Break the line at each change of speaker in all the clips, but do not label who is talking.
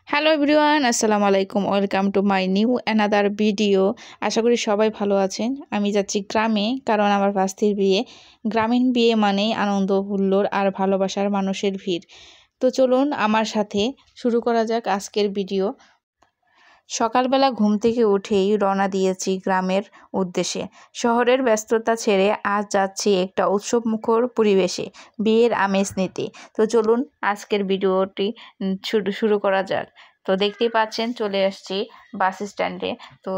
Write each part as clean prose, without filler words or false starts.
Hello everyone, আসসালামু আলাইকুম। Welcome to my new another video. আশা করি সবাই ভালো আছেন। আমি যাচ্ছি গ্রামে, কারণ আমার ভাস্তির বিয়ে। গ্রামীণ বিয়ে মানেই আনন্দ, হুল্লোড় আর ভালোবাসার মানুষের ভিড়। তো চলুন আমার সাথে শুরু করা যাক আজকের ভিডিও। সকালবেলা ঘুম থেকে উঠেই রওনা দিয়েছি গ্রামের উদ্দেশ্যে। শহরের ব্যস্ততা ছেড়ে আজ যাচ্ছি একটা উৎসবমুখর পরিবেশে, বিয়ের আমেজ নিতে। তো চলুন আজকের ভিডিওটি শুরু করা যাক। তো দেখতেই পাচ্ছেন চলে আসছি বাস স্ট্যান্ডে। তো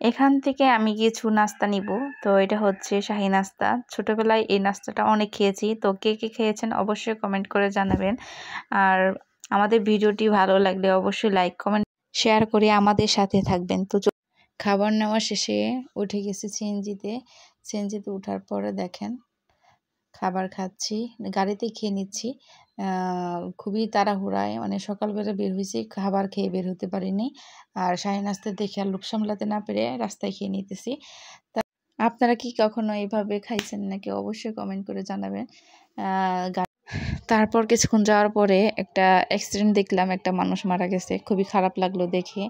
এখান থেকে আমি কিছু নাস্তা নিব। তো এটা হচ্ছে শাহী নাস্তা। ছোটবেলায় এই নাস্তাটা অনেক খেয়েছি। তো কে কে খেয়েছেন অবশ্যই কমেন্ট করে জানাবেন। আর আমাদের ভিডিওটি ভালো লাগলে অবশ্যই লাইক কমেন্ট শেয়ার করে আমাদের সাথে থাকবেন। তো খাবার নেওয়া শেষে উঠে গেছি সিএনজিতে ওঠার পরে দেখেন খাবার খাচ্ছি, গাড়িতে খেয়ে নিচ্ছি। খুবই তাড়াহুড়ায়, মানে সকালবেলা বের হয়েছি, খাবার খেয়ে বের হতে পারিনি। আর শাহী নাস্তা দেখে আর লোভ সামলাতে না পেরে রাস্তায় খেয়ে নিতেছি। তা আপনারা কি কখনো এইভাবে খাইছেন নাকি অবশ্যই কমেন্ট করে জানাবেন। তারপর কিছুক্ষণ যাওয়ার পরে একটা অ্যাক্সিডেন্ট দেখলাম, একটা মানুষ মারা গেছে, খুবই খারাপ লাগলো দেখে।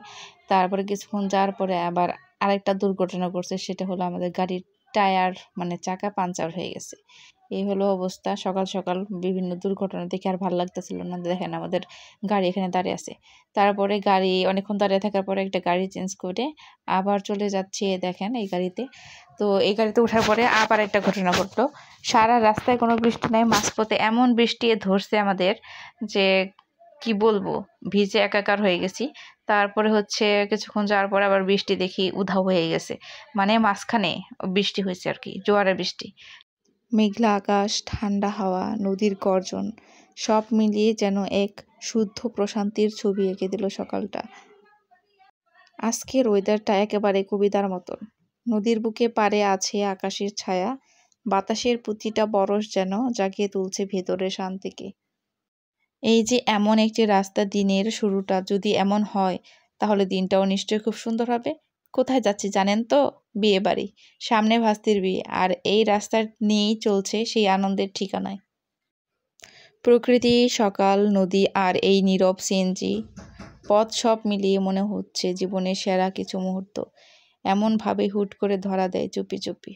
তারপরে কিছুক্ষণ যাওয়ার পরে আবার আরেকটা দুর্ঘটনা ঘটছে, সেটা হলো আমাদের গাড়ির টায়ার মানে চাকা পাঞ্চার হয়ে গেছে। এই হলো অবস্থা। সকাল সকাল বিভিন্ন দুর্ঘটনা দেখে আর ভালো লাগতেছিল না। দেখেন আমাদের গাড়ি এখানে দাঁড়িয়ে আছে। তারপরে গাড়ি অনেকক্ষণ দাঁড়িয়ে থাকার পরে একটা গাড়ি চেঞ্জ করে আবার চলে যাচ্ছে দেখেন এই গাড়িতে। তো এই গাড়িতে ওঠার পরে আবার একটা ঘটনা ঘটলো। সারা রাস্তায় কোনো বৃষ্টি নাই, মাঝপথে এমন বৃষ্টি ধরছে আমাদের যে কি বলবো, ভিজে একাকার হয়ে গেছি। তারপরে হচ্ছে কিছুক্ষণ যাওয়ার পর আবার বৃষ্টি দেখি উধাও হয়ে গেছে, মানে মাঝখানে বৃষ্টি হয়েছে আর কি, জোয়ারের বৃষ্টি। মেঘলা আকাশ, ঠান্ডা হাওয়া, নদীর গর্জন, সব মিলিয়ে যেন এক শুদ্ধ প্রশান্তির ছবি এঁকে দিল সকালটা। আজকের ওয়েদারটা একেবারে কবিতার মতন। নদীর বুকে পাড়ে আছে আকাশের ছায়া, বাতাসের প্রতিটা বরস যেন জাগিয়ে তুলছে ভেতরের শান্তিকে। এই যে এমন একটি রাস্তা, দিনের শুরুটা যদি এমন হয় তাহলে দিনটাও নিশ্চয়ই খুব সুন্দর হবে। কোথায় যাচ্ছি জানেন তো? বিয়ে বাড়ি। সামনে ভাস্তির বিয়ে, আর এই রাস্তা নিয়েই চলছে সেই আনন্দের ঠিকানায়। প্রকৃতি, সকাল, নদী আর এই নীরব সিএনজি পথ, সব মিলিয়ে মনে হচ্ছে জীবনের সেরা কিছু মুহূর্ত এমনভাবে হুট করে ধরা দেয় চুপি চুপি।